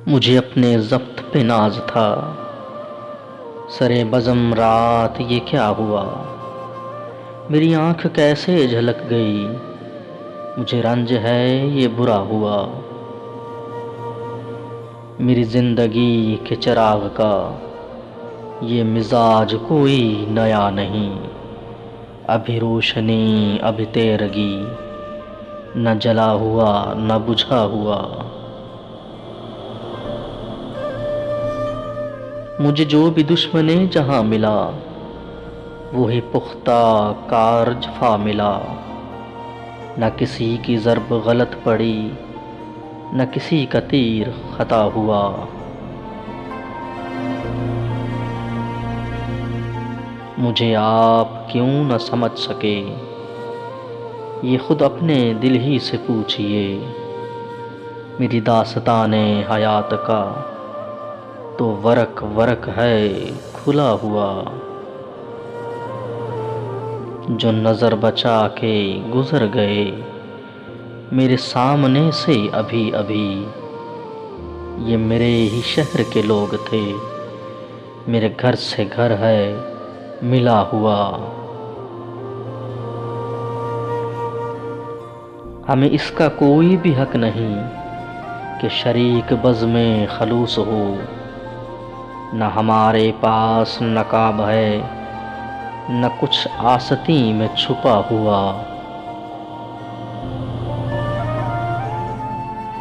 مجھے اپنے ضبط پہ ناز تھا، سرے بزم رات یہ کیا ہوا، میری آنکھ کیسے جھلک گئی، مجھے رنج ہے یہ برا ہوا۔ میری زندگی کے چراغ کا یہ مزاج کوئی نیا نہیں، ابھی روشنی ابھی تیرگی، نہ جلا ہوا نہ بجھا ہوا۔ مجھے جو بھی دشمن جہاں ملا، وہی پختہ کار جفا ملا، نہ کسی کی ضرب غلط پڑی، نہ کسی کا تیر خطا ہوا۔ مجھے آپ کیوں نہ سمجھ سکے، یہ خود اپنے دل ہی سے پوچھئے، میری داستان حیات کا تو ورق ورق ہے کھلا ہوا۔ جو نظر بچا کے گزر گئے میرے سامنے سے ابھی ابھی، یہ میرے ہی شہر کے لوگ تھے، میرے گھر سے گھر ہے ملا ہوا۔ ہمیں اس کا کوئی بھی حق نہیں کہ شریک بزم خلوص ہو، نہ ہمارے پاس نقاب ہے نہ کچھ آستین میں چھپا ہوا۔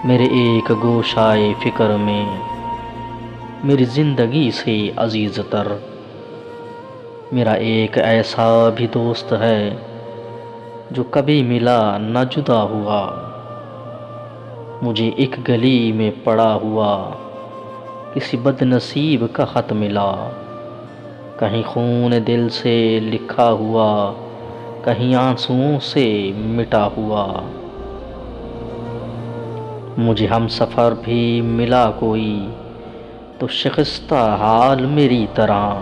میرے ایک گوشائے فکر میں میری زندگی سے عزیز تر، میرا ایک ایسا بھی دوست ہے جو کبھی ملا نہ جدا ہوا۔ مجھے ایک گلی میں پڑا ہوا کسی بد نصیب کا خط ملا، کہیں خون دل سے لکھا ہوا، کہیں آنسوؤں سے مٹا ہوا۔ مجھے ہم سفر بھی ملا کوئی تو شکستہ حال میری طرح،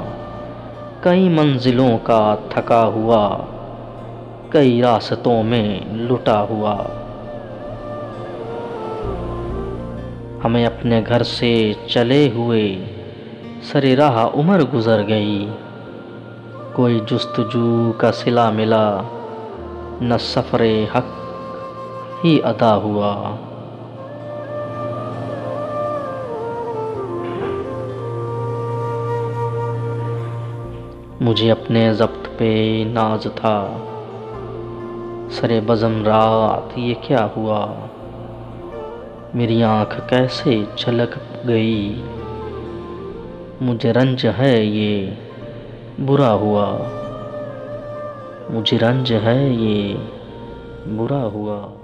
کئی منزلوں کا تھکا ہوا، کئی راستوں میں لٹا ہوا۔ ہمیں اپنے گھر سے چلے ہوئے سرِ راہ عمر گزر گئی، کوئی جستجو کا صلہ ملا، نہ سفر حق ہی ادا ہوا۔ مجھے اپنے ضبط پہ ناز تھا، سرے بزم رات یہ کیا ہوا، میری آنکھ کیسے جھلک گئی، مجھے رنج ہے یہ برا ہوا، مجھے رنج ہے یہ برا ہوا۔